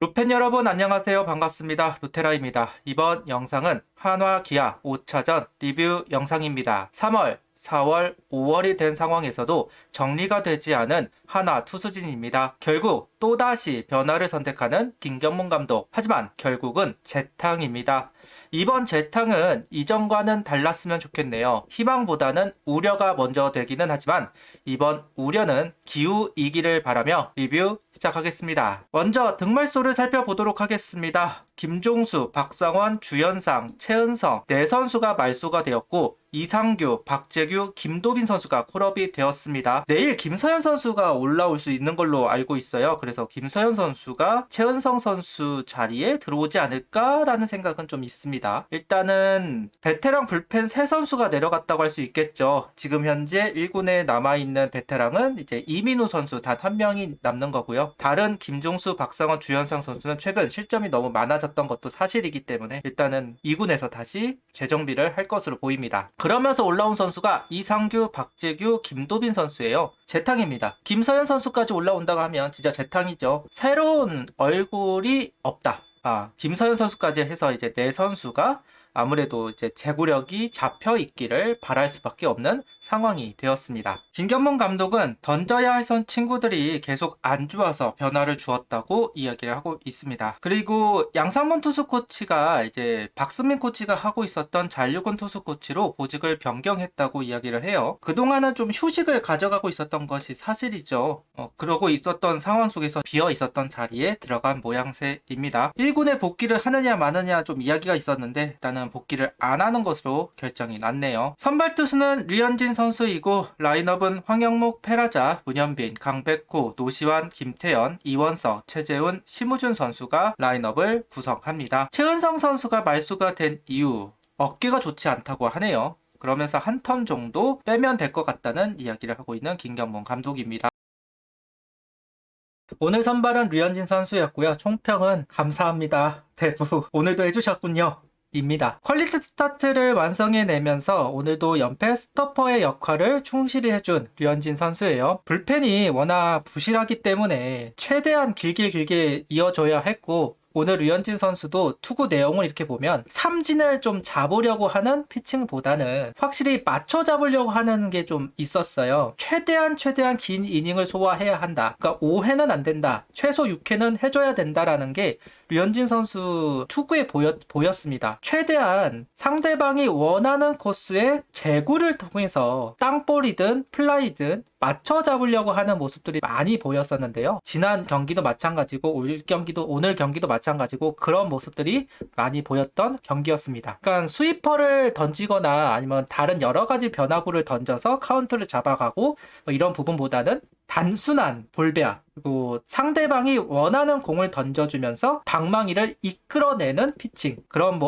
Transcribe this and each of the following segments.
루펜 여러분 안녕하세요. 반갑습니다. 루테라입니다. 이번 영상은 한화 기아 5차전 리뷰 영상입니다. 3월, 4월, 5월이 된 상황에서도 정리가 되지 않은 한화 투수진입니다. 결국 또다시 변화를 선택하는 김경문 감독. 하지만 결국은 재탕입니다. 이번 재탕은 이전과는 달랐으면 좋겠네요. 희망보다는 우려가 먼저 되기는 하지만 이번 우려는 기우이기를 바라며 리뷰 시작하겠습니다. 먼저 득말소를 살펴보도록 하겠습니다. 김종수, 박상원, 주연상, 최은성 네 선수가 말소가 되었고 이상규, 박재규, 김도빈 선수가 콜업이 되었습니다. 내일 김서현 선수가 올라올 수 있는 걸로 알고 있어요. 그래서 김서현 선수가 최은성 선수 자리에 들어오지 않을까라는 생각은 좀 있습니다. 일단은 베테랑 불펜 세 선수가 내려갔다고 할 수 있겠죠. 지금 현재 1군에 남아있는 베테랑은 이제 이민우 선수 단 한 명이 남는 거고요. 다른 김종수, 박상원, 주연상 선수는 최근 실점이 너무 많아졌던 것도 사실이기 때문에 일단은 2군에서 다시 재정비를 할 것으로 보입니다. 그러면서 올라온 선수가 이상규, 박재규, 김도빈 선수예요. 재탕입니다. 김서현 선수까지 올라온다고 하면 진짜 재탕이죠. 새로운 얼굴이 없다. 김서현 선수까지 해서 이제 네 선수가 아무래도 이제 제구력이 잡혀 있기를 바랄 수밖에 없는 상황이 되었습니다. 김경문 감독은 던져야 할 선 친구들이 계속 안 좋아서 변화를 주었다고 이야기를 하고 있습니다. 그리고 양상문 투수 코치가 이제 박수민 코치가 하고 있었던 잔류군 투수 코치로 보직을 변경했다고 이야기를 해요. 그동안은 좀 휴식을 가져가고 있었던 것이 사실이죠. 그러고 있었던 상황 속에서 비어 있었던 자리에 들어간 모양새입니다. 1군에 복귀를 하느냐 마느냐 좀 이야기가 있었는데 일단은 복귀를 안 하는 것으로 결정이 났네요. 선발 투수는 류현진 선수이고 라인업은 황영목, 페라자, 문현빈, 강백호, 노시환, 김태현, 이원석, 최재훈, 심우준 선수가 라인업을 구성합니다. 최은성 선수가 말수가 된 이유 어깨가 좋지 않다고 하네요. 그러면서 한 턴 정도 빼면 될 것 같다는 이야기를 하고 있는 김경문 감독입니다. 오늘 선발은 류현진 선수였고요. 총평은 감사합니다. 대부 오늘도 해주셨군요. 입니다. 퀄리티 스타트를 완성해내면서 오늘도 연패 스토퍼의 역할을 충실히 해준 류현진 선수예요. 불펜이 워낙 부실하기 때문에 최대한 길게 이어줘야 했고 오늘 류현진 선수도 투구 내용을 이렇게 보면 삼진을 좀 잡으려고 하는 피칭보다는 확실히 맞춰 잡으려고 하는 게 좀 있었어요. 최대한 긴 이닝을 소화해야 한다. 그러니까 5회는 안 된다. 최소 6회는 해줘야 된다라는 게 류현진 선수 투구에 보였습니다. 최대한 상대방이 원하는 코스에 제구를 통해서 땅볼이든 플라이든 맞춰 잡으려고 하는 모습들이 많이 보였었는데요. 지난 경기도 마찬가지고 오늘 경기도 마찬가지고 그런 모습들이 많이 보였던 경기였습니다. 그러니까 스위퍼를 던지거나 아니면 다른 여러 가지 변화구를 던져서 카운트를 잡아가고 이런 부분보다는 단순한 볼배합 그리고 상대방이 원하는 공을 던져주면서 방망이를 이끌어내는 피칭 그런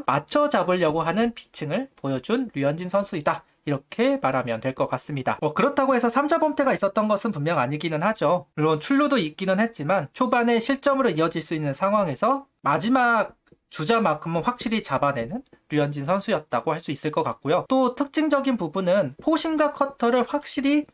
맞춰 잡으려고 하는 피칭을 보여준 류현진 선수이다. 이렇게 말하면 될 것 같습니다. 그렇다고 해서 3자 범퇴가 있었던 것은 분명 아니기는 하죠. 물론 출루도 있기는 했지만 초반에 실점으로 이어질 수 있는 상황에서 마지막 주자만큼은 확실히 잡아내는 류현진 선수였다고 할 수 있을 것 같고요. 또 특징적인 부분은 포심과 커터를 확실히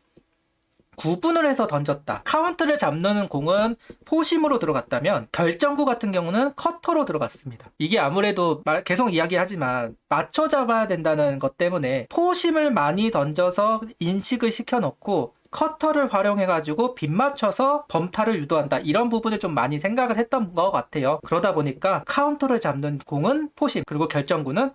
구분을 해서 던졌다. 카운트를 잡는 공은 포심으로 들어갔다면 결정구 같은 경우는 커터로 들어갔습니다. 이게 아무래도 계속 이야기하지만 맞춰 잡아야 된다는 것 때문에 포심을 많이 던져서 인식을 시켜놓고 커터를 활용해가지고 빗 맞춰서 범타를 유도한다. 이런 부분을 좀 많이 생각을 했던 것 같아요. 그러다 보니까 카운터를 잡는 공은 포심, 그리고 결정구는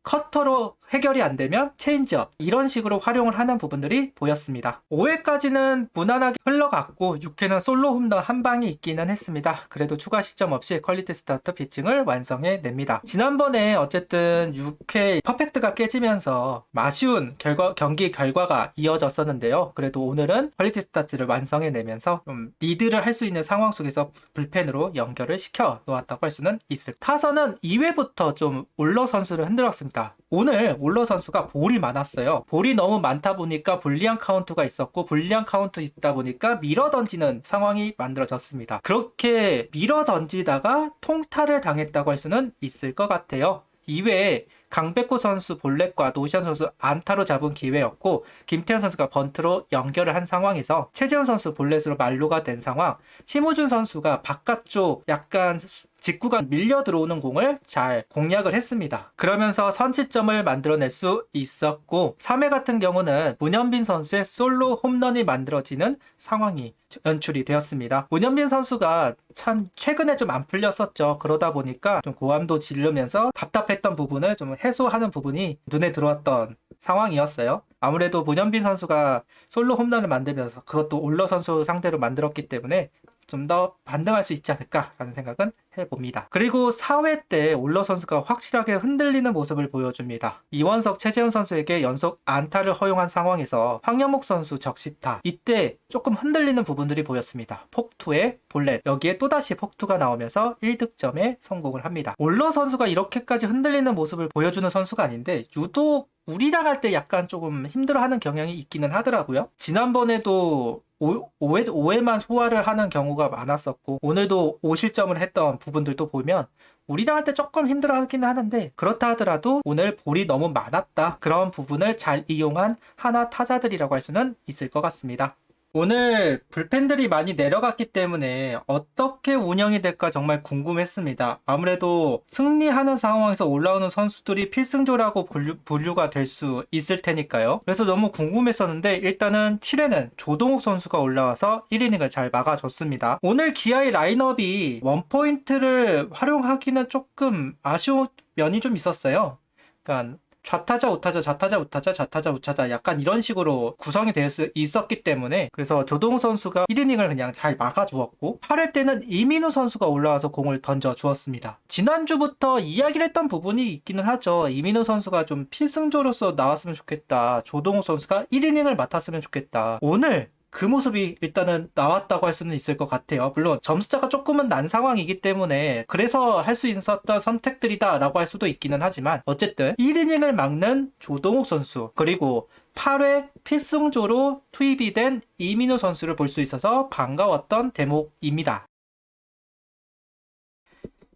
커터로 해결이 안 되면 체인지업 이런 식으로 활용을 하는 부분들이 보였습니다. 5회까지는 무난하게 흘러갔고 6회는 솔로 홈런 한 방이 있기는 했습니다. 그래도 추가 실점 없이 퀄리티 스타트 피칭을 완성해냅니다. 지난번에 어쨌든 6회 퍼펙트가 깨지면서 아쉬운 경기 결과가 이어졌었는데요. 그래도 오늘은 퀄리티 스타트를 완성해내면서 좀 리드를 할 수 있는 상황 속에서 불펜으로 연결을 시켜 놓았다고 할 수는 있을. 타선은 2회부터 좀 올러 선수를 흔들었습니다. 오늘 올러 선수가 볼이 많았어요. 볼이 너무 많다 보니까 불리한 카운트가 있었고 불리한 카운트 있다 보니까 밀어 던지는 상황이 만들어졌습니다. 그렇게 밀어 던지다가 통타를 당했다고 할 수는 있을 것 같아요. 이외에 강백호 선수 볼넷과 노시안 선수 안타로 잡은 기회였고 김태현 선수가 번트로 연결을 한 상황에서 최재훈 선수 볼넷으로 만루가 된 상황. 심우준 선수가 바깥쪽 약간 직구가 밀려 들어오는 공을 잘 공략을 했습니다. 그러면서 선취점을 만들어낼 수 있었고 3회 같은 경우는 문현빈 선수의 솔로 홈런이 만들어지는 상황이 연출이 되었습니다. 문현빈 선수가 참 최근에 좀 안 풀렸었죠. 그러다 보니까 좀 고함도 지르면서 답답했던 부분을 좀 해소하는 부분이 눈에 들어왔던 상황이었어요. 아무래도 문현빈 선수가 솔로 홈런을 만들면서 그것도 올러 선수 상대로 만들었기 때문에 좀 더 반등할 수 있지 않을까라는 생각은 해봅니다. 그리고 4회 때 올러 선수가 확실하게 흔들리는 모습을 보여줍니다. 이원석, 최재훈 선수에게 연속 안타를 허용한 상황에서 황영목 선수 적시타, 이때 조금 흔들리는 부분들이 보였습니다. 폭투에 볼넷, 여기에 또다시 폭투가 나오면서 1득점에 성공을 합니다. 올러 선수가 이렇게까지 흔들리는 모습을 보여주는 선수가 아닌데 유독 우리랑 할 때 약간 조금 힘들어하는 경향이 있기는 하더라고요. 지난번에도 5회만 소화를 하는 경우가 많았었고 오늘도 5실점을 했던 부분들도 보면 우리랑 할 때 조금 힘들어하기는 하는데 그렇다 하더라도 오늘 볼이 너무 많았다. 그런 부분을 잘 이용한 하나 타자들이라고 할 수는 있을 것 같습니다. 오늘 불펜들이 많이 내려갔기 때문에 어떻게 운영이 될까 정말 궁금했습니다. 아무래도 승리하는 상황에서 올라오는 선수들이 필승조라고 분류가 될 수 있을 테니까요. 그래서 너무 궁금했었는데 일단은 7회는 조동욱 선수가 올라와서 1이닝을 잘 막아줬습니다. 오늘 기아의 라인업이 원포인트를 활용하기는 조금 아쉬운 면이 좀 있었어요. 그러니까 좌타자, 우타자, 좌타자, 우타자, 좌타자, 우타자 약간 이런 식으로 구성이 되어 있었기 때문에 그래서 조동우 선수가 1이닝을 그냥 잘 막아주었고 8회 때는 이민우 선수가 올라와서 공을 던져주었습니다. 지난주부터 이야기를 했던 부분이 있기는 하죠. 이민우 선수가 좀 필승조로서 나왔으면 좋겠다. 조동우 선수가 1이닝을 맡았으면 좋겠다. 오늘 그 모습이 일단은 나왔다고 할 수는 있을 것 같아요. 물론 점수차가 조금은 난 상황이기 때문에 그래서 할 수 있었던 선택들이다 라고 할 수도 있기는 하지만 어쨌든 1이닝을 막는 조동욱 선수 그리고 8회 필승조로 투입이 된 이민우 선수를 볼 수 있어서 반가웠던 대목입니다.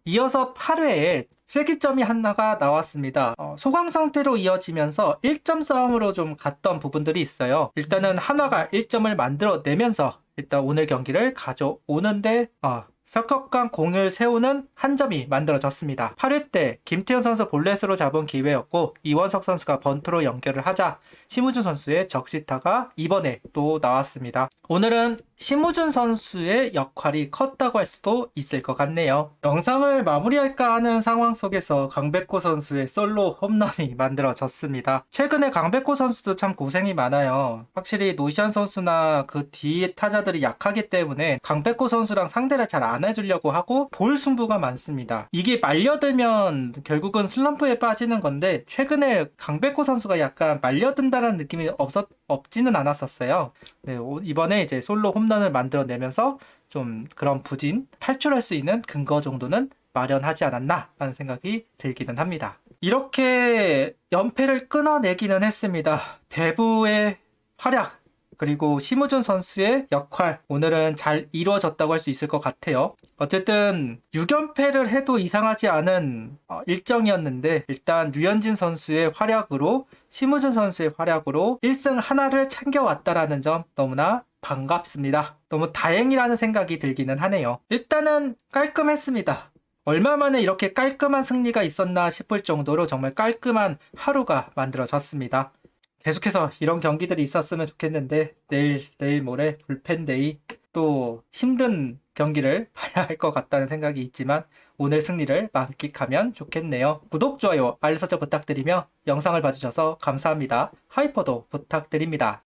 이어서 8회에 쐐기점이 하나가 나왔습니다. 소강 상태로 이어지면서 1점 싸움으로 좀 갔던 부분들이 있어요. 일단은 한화가 1점을 만들어내면서 일단 오늘 경기를 가져오는데 석격강 공을 세우는 한 점이 만들어졌습니다. 8회 때 김태현 선수 볼넷으로 잡은 기회였고 이원석 선수가 번트로 연결을 하자 심우준 선수의 적시타가 이번에 또 나왔습니다. 오늘은 심우준 선수의 역할이 컸다고 할 수도 있을 것 같네요. 영상을 마무리할까 하는 상황 속에서 강백호 선수의 솔로 홈런이 만들어졌습니다. 최근에 강백호 선수도 참 고생이 많아요. 확실히 노시안 선수나 그 뒤에 타자들이 약하기 때문에 강백호 선수랑 상대를 잘 안 해주려고 하고 볼 승부가 많습니다. 이게 말려들면 결국은 슬럼프에 빠지는 건데 최근에 강백호 선수가 약간 말려든다는 느낌이 없지는 않았었어요. 네, 이번에 이제 솔로 홈런을 만들어내면서 좀 그런 부진 탈출할 수 있는 근거 정도는 마련하지 않았나 라는 생각이 들기는 합니다. 이렇게 연패를 끊어내기는 했습니다. 대부의 활약 그리고 심우준 선수의 역할 오늘은 잘 이루어졌다고 할 수 있을 것 같아요. 어쨌든 6연패를 해도 이상하지 않은 일정이었는데 일단 류현진 선수의 활약으로 심우준 선수의 활약으로 1승 하나를 챙겨왔다라는 점 너무나 반갑습니다. 너무 다행이라는 생각이 들기는 하네요. 일단은 깔끔했습니다. 얼마 만에 이렇게 깔끔한 승리가 있었나 싶을 정도로 정말 깔끔한 하루가 만들어졌습니다. 계속해서 이런 경기들이 있었으면 좋겠는데 내일 모레 불펜데이 또 힘든 경기를 봐야 할 것 같다는 생각이 있지만 오늘 승리를 만끽하면 좋겠네요. 구독, 좋아요, 알림 설정 부탁드리며 영상을 봐주셔서 감사합니다. 하이퍼도 부탁드립니다.